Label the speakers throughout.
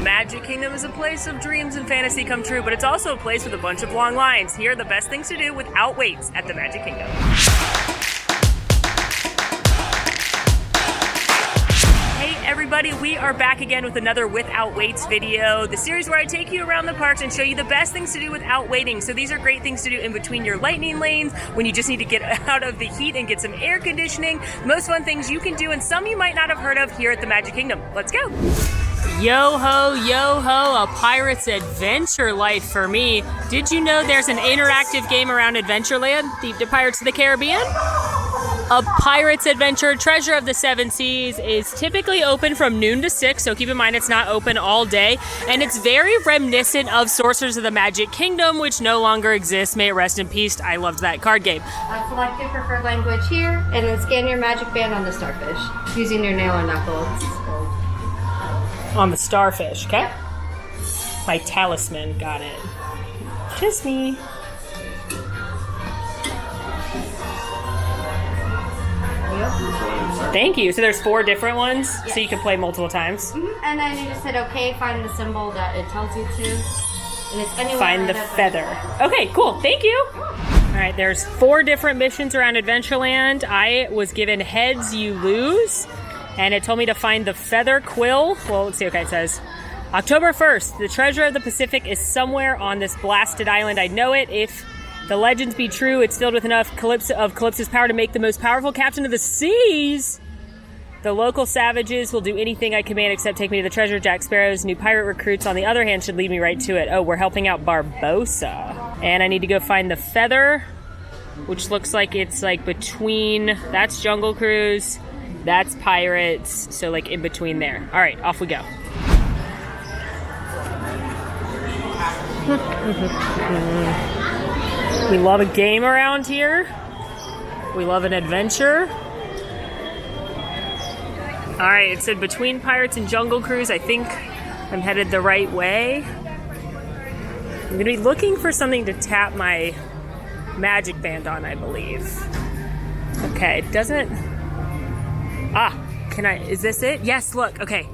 Speaker 1: Magic Kingdom is a place of dreams and fantasy come true, but it's also a place with a bunch of long lines. Here are the best things to do without waits at the Magic Kingdom. Hey everybody, we are back again with another Without Waits video, the series where I take you around the parks and show you the best things to do without waiting. So these are great things to do in between your lightning lanes, when you just need to get out of the heat and get some air conditioning. Most fun things you can do, and some you might not have heard of here at the Magic Kingdom. Let's go. Yo ho, a pirate's adventure life for me. Did you know there's an interactive game around Adventureland, the Pirates of the Caribbean? A Pirate's Adventure Treasure of the Seven Seas is typically open from noon to 6, so keep in mind it's not open all day, and it's very reminiscent of Sorcerers of the Magic Kingdom, which no longer exists. May it rest in peace. I loved that card game.
Speaker 2: Select your preferred language here, and then scan your magic band on the starfish using your nail or knuckle.
Speaker 1: On the starfish, okay? My talisman, got it. Kiss me. Thank you. So there's 4 different ones, so you can play multiple times.
Speaker 2: Mm-hmm. And then you just hit OK, find the symbol that it tells you to. And it's anywhere.
Speaker 1: Find the feather. Okay, cool. Thank you. All right, there's 4 different missions around Adventureland. I was given heads, you lose. And it told me to find the feather quill. Well, let's see. Okay, it says October 1st, the treasure of the Pacific is somewhere on this blasted island. I know it. If the legends be true, it's filled with enough Calypso's power to make the most powerful captain of the seas. The local savages will do anything I command except take me to the treasure. Jack Sparrow's new pirate recruits, on the other hand, should lead me right to it. Oh, we're helping out Barbossa. And I need to go find the feather, which looks like it's like between, that's Jungle Cruise, that's Pirates, so like in between there. All right, off we go. We love a game around here. We love an adventure. All right, it said between Pirates and Jungle Cruise. I think I'm headed the right way. I'm gonna be looking for something to tap my magic band on, I believe. Okay, it doesn't... Ah, is this it? Yes, look, okay.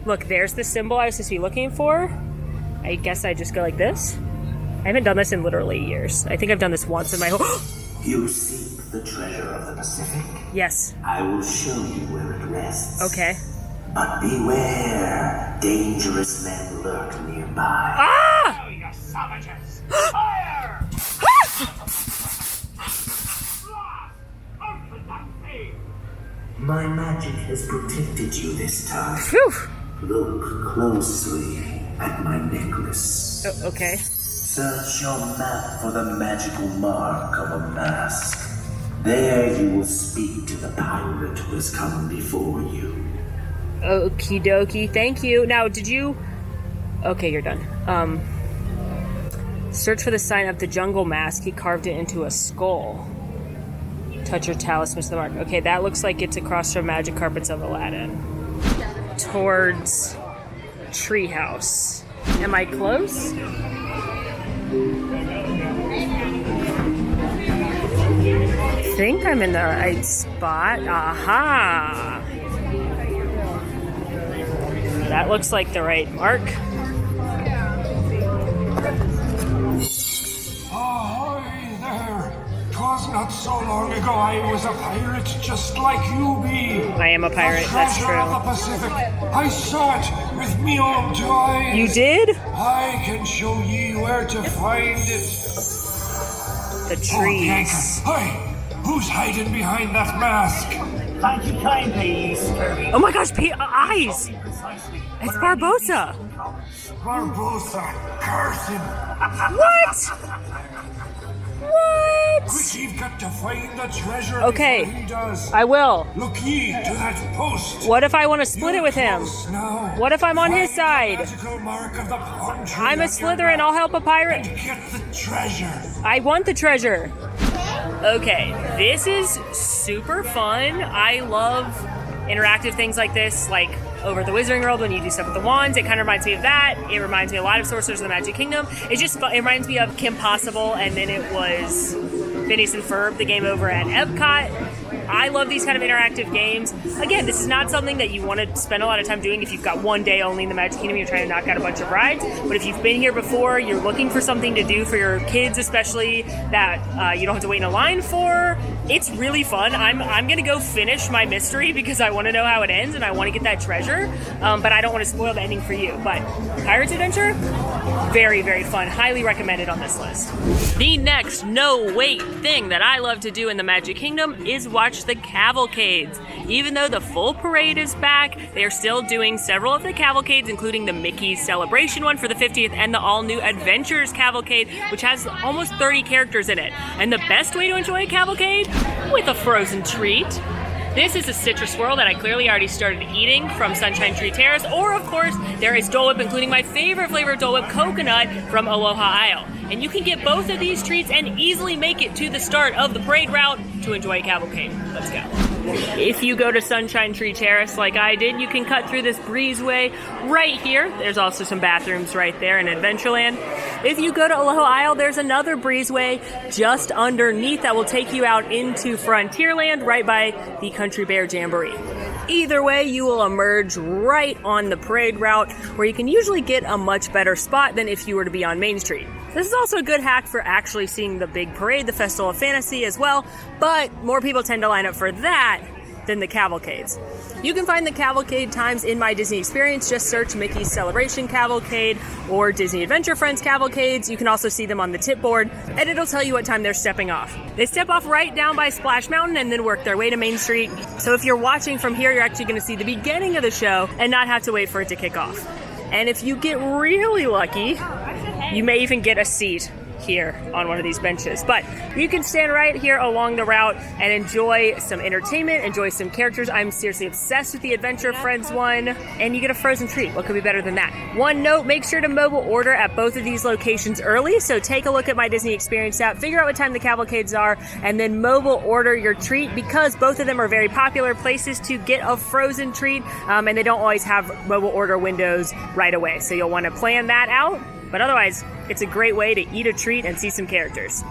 Speaker 1: Look, there's the symbol I was supposed to be looking for. I guess I just go like this. I haven't done this in literally years. I think I've done this once in my whole...
Speaker 3: You seek the treasure of the Pacific?
Speaker 1: Yes.
Speaker 3: I will show you where it rests.
Speaker 1: Okay.
Speaker 3: But beware, dangerous men lurk nearby.
Speaker 1: Ah!
Speaker 3: Oh, you savages! Fire! My magic has protected you this time.
Speaker 1: Phew.
Speaker 3: Look closely at my necklace.
Speaker 1: Oh, okay.
Speaker 3: Search your map for the magical mark of a mask. There you will speak to the pirate who has come before you.
Speaker 1: Okie dokie, thank you. Now, did you... Okay, you're done. Search for the sign of the jungle mask. He carved it into a skull. Touch your talisman to the mark. Okay, that looks like it's across from Magic Carpets of Aladdin. Towards Treehouse. Am I close? I think I'm in the right spot. Aha! That looks like the right mark.
Speaker 4: Ahoy there! 'Twas not so long ago I was a pirate just like you be.
Speaker 1: I am a pirate, that's
Speaker 4: treasure of the
Speaker 1: true.
Speaker 4: Pacific. I saw it with me own 2 eyes.
Speaker 1: You did?
Speaker 4: I can show ye where to find it.
Speaker 1: The trees.
Speaker 4: Hey, who's hiding behind that mask?
Speaker 3: Thank you kindly, scurvy.
Speaker 1: Oh my gosh, eyes! It's Barbossa!
Speaker 4: Barbossa, curse him.
Speaker 1: What? What?
Speaker 4: Quick, you've got to find the treasure
Speaker 1: Okay,
Speaker 4: before he does.
Speaker 1: I will.
Speaker 4: Look ye to that post.
Speaker 1: What if I want to split it with him?
Speaker 4: Now.
Speaker 1: What if I'm on his
Speaker 4: Find the
Speaker 1: side?
Speaker 4: magical mark of the palm tree
Speaker 1: I'm a
Speaker 4: on your
Speaker 1: Slytherin,
Speaker 4: map
Speaker 1: I'll help a pirate.
Speaker 4: and get the treasure.
Speaker 1: I want the treasure. Okay, this is super fun. I love interactive things like this, like over at the Wizarding World when you do stuff with the wands. It kind of reminds me of that. It reminds me a lot of Sorcerers of the Magic Kingdom. It's just fun. It reminds me of Kim Possible, and then it was Phineas and Ferb, the game over at Epcot. I love these kind of interactive games. Again, this is not something that you want to spend a lot of time doing if you've got one day only in the Magic Kingdom, you're trying to knock out a bunch of rides. But if you've been here before, you're looking for something to do for your kids especially that you don't have to wait in a line for, it's really fun. I'm going to go finish my mystery because I want to know how it ends and I want to get that treasure, but I don't want to spoil the ending for you. But Pirates Adventure, very, very fun. Highly recommended on this list. The next no-wait thing that I love to do in the Magic Kingdom is watch the cavalcades. Even though the full parade is back, they are still doing several of the cavalcades, including the Mickey's Celebration one for the 50th and the all-new Adventures Cavalcade, which has almost 30 characters in it. And the best way to enjoy a cavalcade? With a frozen treat. This is a citrus swirl that I clearly already started eating from Sunshine Tree Terrace, or of course, there is Dole Whip, including my favorite flavor of Dole Whip, coconut, from Aloha Isle. And you can get both of these treats and easily make it to the start of the parade route to enjoy a cavalcade. Let's go. If you go to Sunshine Tree Terrace like I did, you can cut through this breezeway right here. There's also some bathrooms right there in Adventureland. If you go to Aloha Isle, there's another breezeway just underneath that will take you out into Frontierland right by the Country Bear Jamboree. Either way, you will emerge right on the parade route where you can usually get a much better spot than if you were to be on Main Street. This is also a good hack for actually seeing the big parade, the Festival of Fantasy as well, but more people tend to line up for that than the cavalcades. You can find the cavalcade times in my Disney experience. Just search Mickey's Celebration Cavalcade or Disney Adventure Friends Cavalcades. You can also see them on the tip board, and it'll tell you what time they're stepping off. They step off right down by Splash Mountain and then work their way to Main Street. So if you're watching from here, you're actually going to see the beginning of the show and not have to wait for it to kick off. And if you get really lucky, you may even get a seat here on one of these benches. But you can stand right here along the route and enjoy some entertainment, enjoy some characters. I'm seriously obsessed with the Adventure Friends one, and you get a frozen treat. What could be better than that? One note, make sure to mobile order at both of these locations early. So take a look at my Disney Experience app, figure out what time the cavalcades are, and then mobile order your treat, because both of them are very popular places to get a frozen treat, and they don't always have mobile order windows right away. So you'll want to plan that out. But otherwise, it's a great way to eat a treat and see some characters.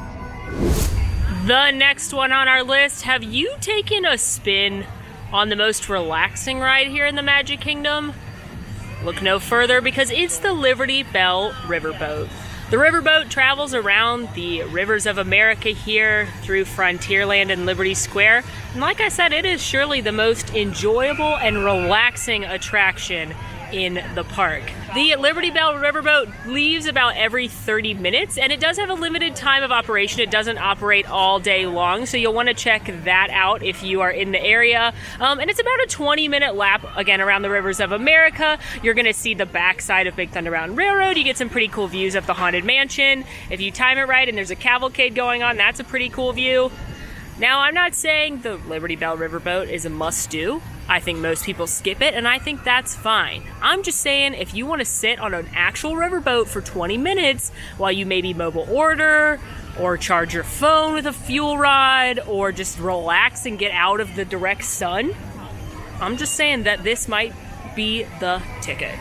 Speaker 1: The next one on our list, have you taken a spin on the most relaxing ride here in the Magic Kingdom? Look no further, because it's the Liberty Belle Riverboat. The riverboat travels around the rivers of America here through Frontierland and Liberty Square. And like I said, it is surely the most enjoyable and relaxing attraction in the park. The Liberty Belle Riverboat leaves about every 30 minutes, and it does have a limited time of operation. It doesn't operate all day long, so you'll want to check that out if you are in the area. And it's about a 20-minute lap, again, around the rivers of America. You're going to see the backside of Big Thunder Mountain Railroad. You get some pretty cool views of the Haunted Mansion. If you time it right and there's a cavalcade going on, that's a pretty cool view. Now, I'm not saying the Liberty Belle Riverboat is a must-do. I think most people skip it, and I think that's fine. I'm just saying, if you want to sit on an actual riverboat for 20 minutes while you maybe mobile order, or charge your phone with a fuel rod, or just relax and get out of the direct sun, I'm just saying that this might be the ticket.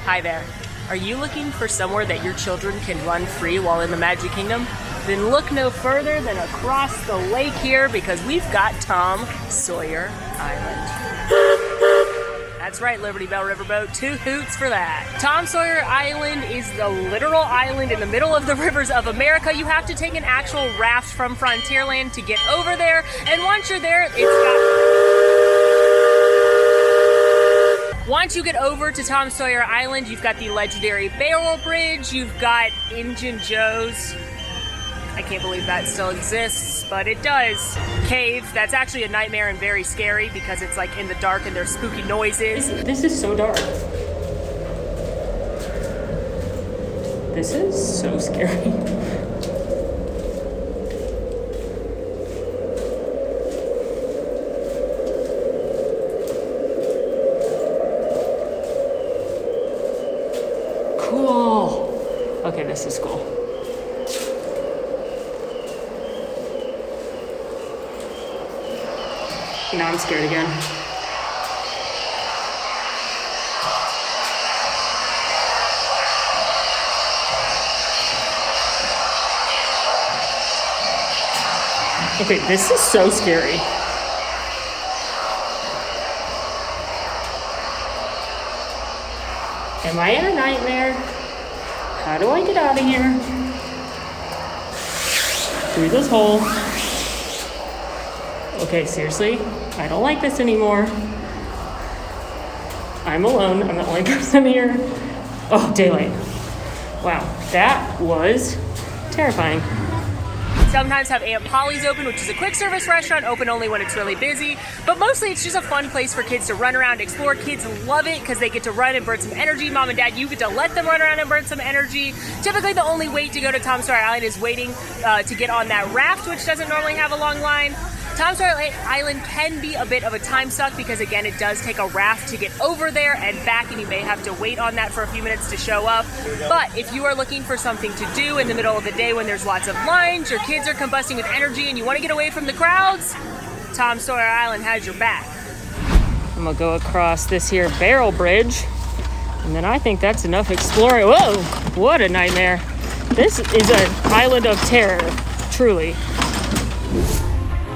Speaker 1: Hi there. Are you looking for somewhere that your children can run free while in the Magic Kingdom? Then look no further than across the lake here, because we've got Tom Sawyer Island. That's right, Liberty Belle Riverboat, 2 hoots for that. Tom Sawyer Island is the literal island in the middle of the rivers of America. You have to take an actual raft from Frontierland to get over there, and once you're there, Once you get over to Tom Sawyer Island, you've got the legendary Barrel Bridge, you've got Injun Joe's, I can't believe that still exists, but it does. Cave, that's actually a nightmare and very scary because it's like in the dark and there's spooky noises. This is so dark. This is so scary. Cool. Okay, this is cool. Now I'm scared again. Okay, this is so scary. Am I in a nightmare? How do I get out of here? Through this hole. Okay, seriously, I don't like this anymore. I'm alone, I'm the only person here. Oh, daylight. Wow, that was terrifying. Sometimes have Aunt Polly's open, which is a quick service restaurant, open only when it's really busy. But mostly it's just a fun place for kids to run around, explore. Kids love it because they get to run and burn some energy. Mom and Dad, you get to let them run around and burn some energy. Typically the only wait to go to Tom Sawyer Island is waiting to get on that raft, which doesn't normally have a long line. Tom Sawyer Island can be a bit of a time suck because, again, it does take a raft to get over there and back, and you may have to wait on that for a few minutes to show up. But if you are looking for something to do in the middle of the day when there's lots of lines, your kids are combusting with energy, and you want to get away from the crowds, Tom Sawyer Island has your back. I'm going to go across this here barrel bridge, and then I think that's enough exploring. Whoa, what a nightmare. This is an island of terror, truly.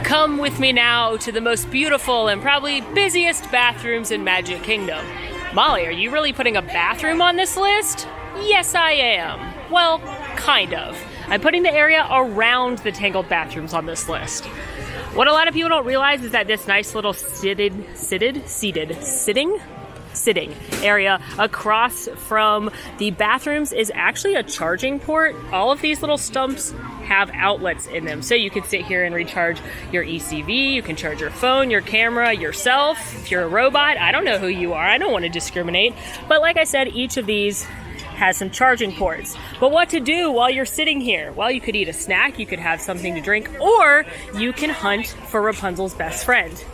Speaker 1: Come with me now to the most beautiful and probably busiest bathrooms in Magic Kingdom. Molly, are you really putting a bathroom on this list? Yes, I am. Well, kind of. I'm putting the area around the tangled bathrooms on this list. What a lot of people don't realize is that this nice little sitting area across from the bathrooms is actually a charging port. All of these little stumps have outlets in them, so you can sit here and recharge your ECV. You can charge your phone, your camera, yourself. If you're a robot, I don't know who you are. I don't want to discriminate. But like I said, each of these has some charging ports. But what to do while you're sitting here? Well, you could eat a snack, you could have something to drink, or you can hunt for Rapunzel's best friend.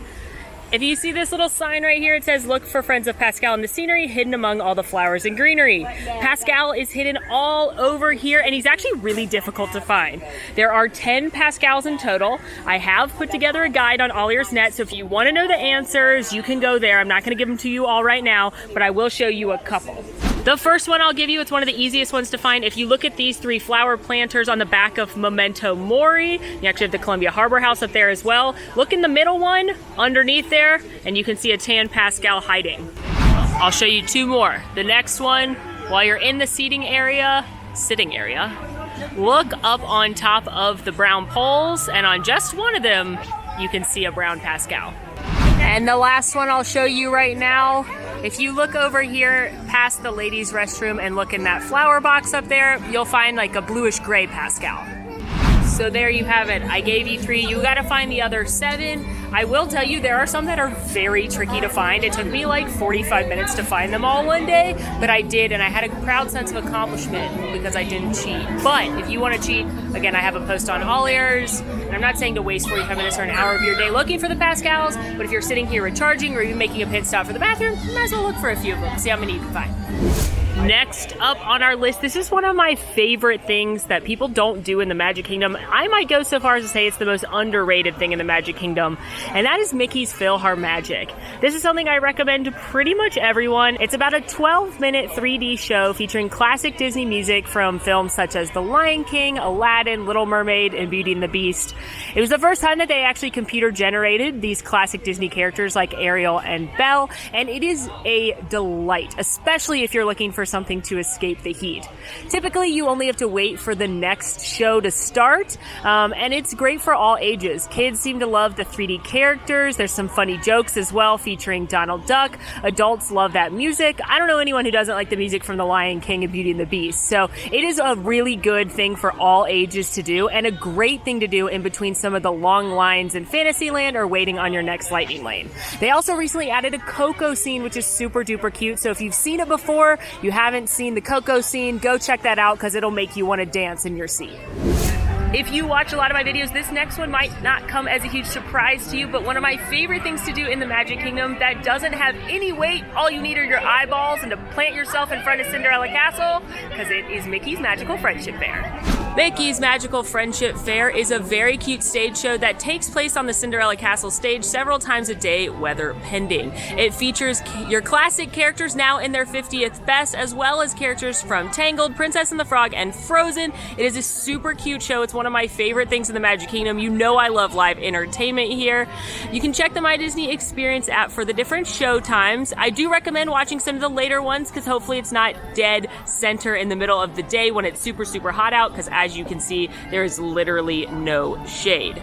Speaker 1: If you see this little sign right here, it says, "Look for friends of Pascal in the scenery, hidden among all the flowers and greenery." Pascal is hidden all over here, and he's actually really difficult to find. There are 10 Pascals in total. I have put together a guide on AllEars.net, so if you want to know the answers, you can go there. I'm not going to give them to you all right now, but I will show you a couple. The first one I'll give you, it's one of the easiest ones to find. If you look at these 3 flower planters on the back of Memento Mori, you actually have the Columbia Harbor House up there as well. Look in the middle one, underneath there, and you can see a tan Pascal hiding. I'll show you 2 more. The next one, while you're in the sitting area, look up on top of the brown poles, and on just one of them, you can see a brown Pascal. And the last one I'll show you right now, if you look over here past the ladies' restroom and look in that flower box up there, you'll find like a bluish gray Pascal. So there you have it. I gave you 3. You gotta find the other 7. I will tell you, there are some that are very tricky to find. It took me like 45 minutes to find them all one day, but I did, and I had a proud sense of accomplishment because I didn't cheat. But if you want to cheat, again, I have a post on AllEars, and I'm not saying to waste 45 minutes or an hour of your day looking for the Pascals, but if you're sitting here recharging or even making a pit stop for the bathroom, you might as well look for a few of them, see how many you can find. Next up on our list, this is one of my favorite things that people don't do in the Magic Kingdom. I might go so far as to say it's the most underrated thing in the Magic Kingdom, and that is Mickey's PHILHARMAGIC. This is something I recommend to pretty much everyone. It's about a 12-minute 3D show featuring classic Disney music from films such as The Lion King, Aladdin, Little Mermaid, and Beauty and the Beast. It was the first time that they actually computer-generated these classic Disney characters like Ariel and Belle, and it is a delight, especially if you're looking for something to escape the heat. Typically, you only have to wait for the next show to start, and it's great for all ages. Kids seem to love the 3D characters. There's some funny jokes as well featuring Donald Duck. Adults love that music. I don't know anyone who doesn't like the music from The Lion King and Beauty and the Beast. So it is a really good thing for all ages to do, and a great thing to do in between some of the long lines in Fantasyland or waiting on your next lightning lane. They also recently added a Coco scene, which is super duper cute. So if you've seen it before, you haven't seen the Coco scene, go check that out because it'll make you want to dance in your seat. If you watch a lot of my videos, this next one might not come as a huge surprise to you, but one of my favorite things to do in the Magic Kingdom that doesn't have any weight, all you need are your eyeballs and to plant yourself in front of Cinderella Castle, because it is Mickey's Magical Friendship Fair. Mickey's Magical Friendship Fair is a very cute stage show that takes place on the Cinderella Castle stage several times a day, weather pending. It features your classic characters now in their 50th best, as well as characters from Tangled, Princess and the Frog, and Frozen. It is a super cute show. It's one of my favorite things in the Magic Kingdom. You know I love live entertainment here. You can check the My Disney Experience app for the different show times. I do recommend watching some of the later ones because hopefully it's not dead center in the middle of the day when it's super, super hot out, because as you can see, there is literally no shade.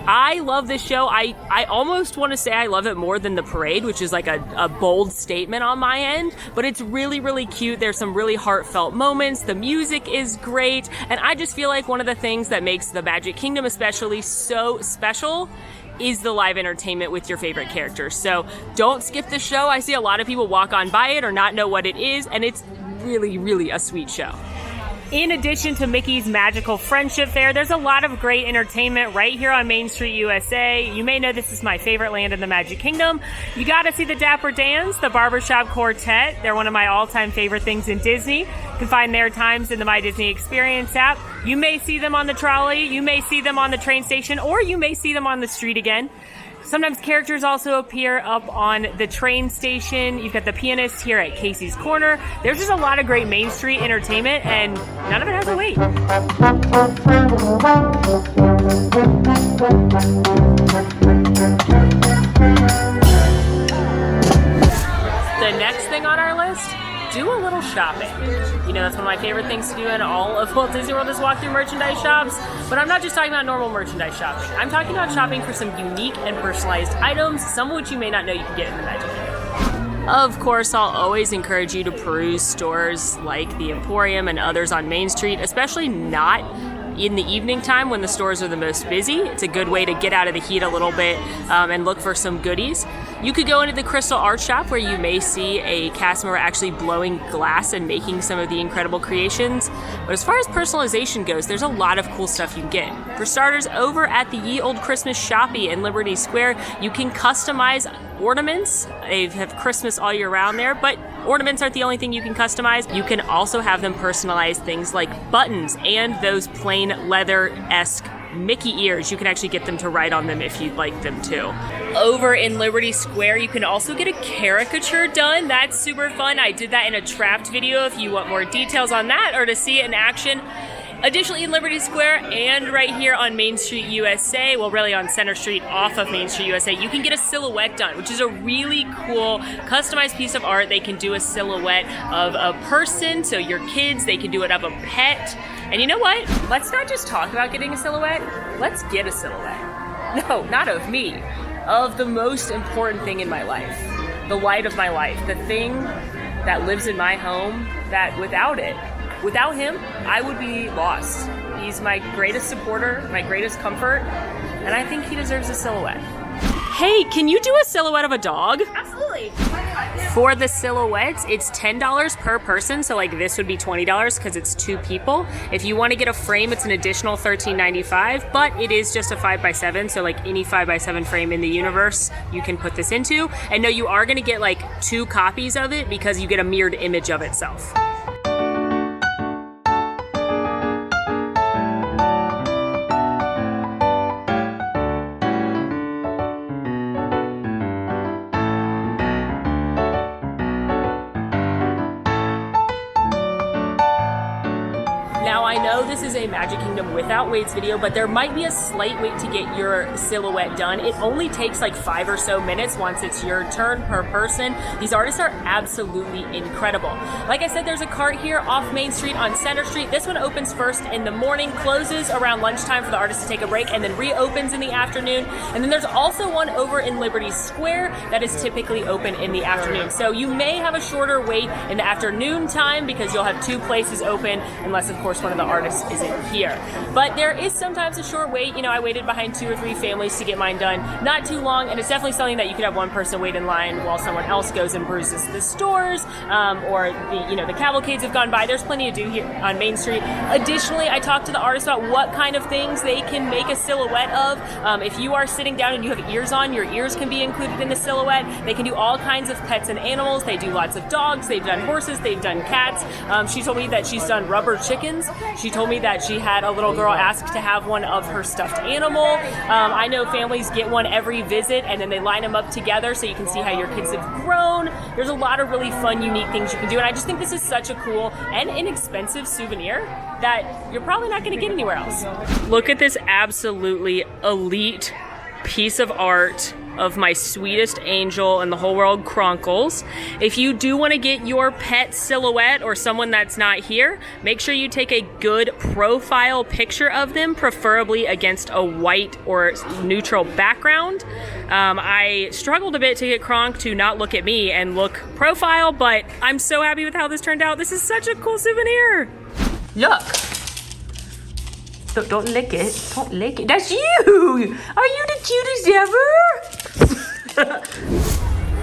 Speaker 1: I love this show. I almost want to say I love it more than the parade, which is like a bold statement on my end, but it's really, really cute. There's some really heartfelt moments. The music is great. And I just feel like one of the things that makes the Magic Kingdom especially so special is the live entertainment with your favorite characters. So don't skip the show. I see a lot of people walk on by it or not know what it is, and it's really, really a sweet show. In addition to Mickey's Magical Friendship Fair, there's a lot of great entertainment right here on Main Street USA. You may know this is my favorite land in the Magic Kingdom. You gotta see the Dapper Dans, the Barbershop Quartet. They're one of my all-time favorite things in Disney. You can find their times in the My Disney Experience app. You may see them on the trolley, you may see them on the train station, or you may see them on the street again. Sometimes characters also appear up on the train station. You've got the pianist here at Casey's Corner. There's just a lot of great Main Street entertainment, and none of it has a wait. The next thing on our list, do a little shopping. You know, that's one of my favorite things to do in all of Walt Disney World is walk through merchandise shops. But I'm not just talking about normal merchandise shopping. I'm talking about shopping for some unique and personalized items, some of which you may not know you can get in the Magic Kingdom. Of course, I'll always encourage you to peruse stores like the Emporium and others on Main Street, especially not in the evening time when the stores are the most busy. It's a good way to get out of the heat a little bit and look for some goodies. You could go into the Crystal Art Shop where you may see a cast member actually blowing glass and making some of the incredible creations. But as far as personalization goes, there's a lot of cool stuff you can get. For starters, over at the Ye Olde Christmas Shoppy in Liberty Square, you can customize ornaments. They have Christmas all year round there, but ornaments aren't the only thing you can customize. You can also have them personalize things like buttons and those plain leather-esque Mickey ears. You can actually get them to write on them if you'd like them to. Over in Liberty Square, you can also get a caricature done. That's super fun. I did that in a Trapped video if you want more details on that or to see it in action. Additionally, in Liberty Square and right here on Main Street USA, well, really on Center Street off of Main Street USA, you can get a silhouette done, which is a really cool customized piece of art. They can do a silhouette of a person, so your kids, they can do it of a pet. And you know what? Let's not just talk about getting a silhouette. Let's get a silhouette. No, not of me. Of the most important thing in my life. The light of my life. The thing that lives in my home that without him, I would be lost. He's my greatest supporter, my greatest comfort, and I think he deserves a silhouette. Hey, can you do a silhouette of a dog?
Speaker 2: Absolutely.
Speaker 1: For the silhouettes, it's $10 per person, so like this would be $20 because it's 2 people. If you want to get a frame, it's an additional $13.95, but it is just a 5x7, so like any 5x7 frame in the universe you can put this into. And no, you are going to get like 2 copies of it because you get a mirrored image of itself. This is a Magic Kingdom without waits video, but there might be a slight wait to get your silhouette done. It only takes like 5 or so minutes once it's your turn per person. These artists are absolutely incredible. Like I said, there's a cart here off Main Street on Center Street. This one opens first in the morning, closes around lunchtime for the artists to take a break, and then reopens in the afternoon. And then there's also one over in Liberty Square that is typically open in the afternoon. So you may have a shorter wait in the afternoon time because you'll have 2 places open, unless of course one of the artists isn't here. But there is sometimes a short wait. You know, I waited behind 2 or 3 families to get mine done. Not too long, and it's definitely something that you could have one person wait in line while someone else goes and peruses the stores, or the cavalcades have gone by. There's plenty to do here on Main Street. Additionally, I talked to the artists about what kind of things they can make a silhouette of. If you are sitting down and you have ears on, your ears can be included in the silhouette. They can do all kinds of pets and animals. They do lots of dogs. They've done horses. They've done cats. She told me that she's done rubber chickens. things. She told me that she had a little girl ask to have one of her stuffed animal. I know families get one every visit and then they line them up together so you can see how your kids have grown. There's a lot of really fun, unique things you can do, and I just think this is such a cool and inexpensive souvenir that you're probably not going to get anywhere else. Look at this absolutely elite piece of art of my sweetest angel in the whole world, Kronkles. If you do want to get your pet silhouette or someone that's not here, make sure you take a good profile picture of them, preferably against a white or neutral background. I struggled a bit to get Kronk to not look at me and look profile, but I'm so happy with how this turned out. This is such a cool souvenir. Look. Don't lick it. Don't lick it. That's you! Are you the cutest ever?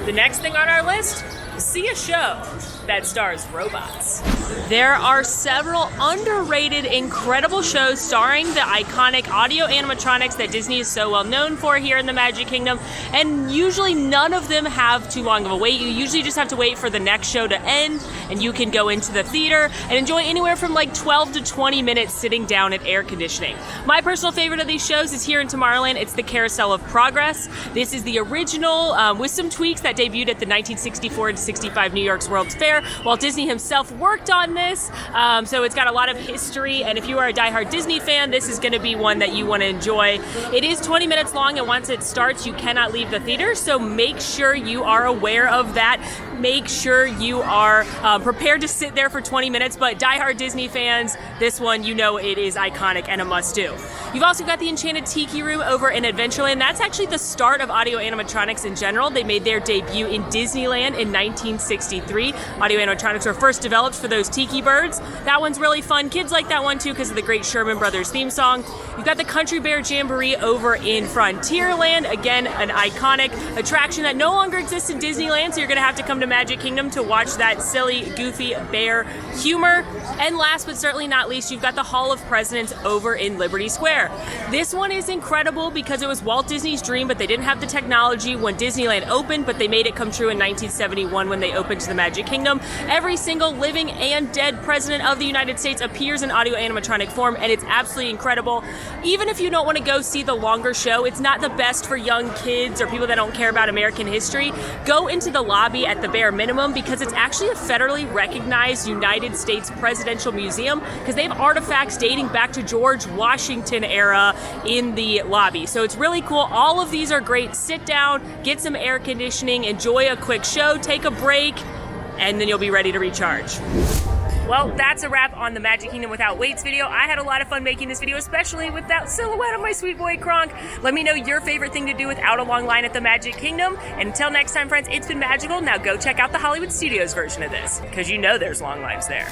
Speaker 1: The next thing on our list, see a show that stars robots. There are several underrated, incredible shows starring the iconic audio animatronics that Disney is so well known for here in the Magic Kingdom, and usually none of them have too long of a wait. You usually just have to wait for the next show to end, and you can go into the theater and enjoy anywhere from like 12 to 20 minutes sitting down at air conditioning. My personal favorite of these shows is here in Tomorrowland. It's the Carousel of Progress. This is the original with some tweaks that debuted at the 1964-65 New York's World's Fair, while Disney himself worked on this. So it's got a lot of history, and if you are a diehard Disney fan, this is going to be one that you want to enjoy. It is 20 minutes long, and once it starts, you cannot leave the theater, so make sure you are aware of that. Make sure you are prepared to sit there for 20 minutes, but diehard Disney fans, this one, you know it is iconic and a must-do. You've also got the Enchanted Tiki Room over in Adventureland. That's actually the start of audio animatronics in general. They made their debut in Disneyland in 1963. Audio animatronics were first developed for those tiki birds. That one's really fun. Kids like that one too because of the great Sherman Brothers theme song. You've got the Country Bear Jamboree over in Frontierland. Again, an iconic attraction that no longer exists in Disneyland, so you're going to have to come to Magic Kingdom to watch that silly, goofy bear humor. And last but certainly not least, you've got the Hall of Presidents over in Liberty Square. This one is incredible because it was Walt Disney's dream, but they didn't have the technology when Disneyland opened, but they made it come true in 1971 when they opened to the Magic Kingdom. Every single living and dead president of the United States appears in audio animatronic form, and it's absolutely incredible. Even if you don't want to go see the longer show, it's not the best for young kids or people that don't care about American history. Go into the lobby at the bare minimum because it's actually a federally recognized United States presidential museum because they have artifacts dating back to George Washington era in the lobby. So it's really cool. All of these are great. Sit down, get some air conditioning, enjoy a quick show, take a break, and then you'll be ready to recharge. Well, that's a wrap on the Magic Kingdom Without Waits video. I had a lot of fun making this video, especially with that silhouette of my sweet boy Kronk. Let me know your favorite thing to do without a long line at the Magic Kingdom. And until next time, friends, it's been magical. Now go check out the Hollywood Studios version of this, because you know there's long lines there.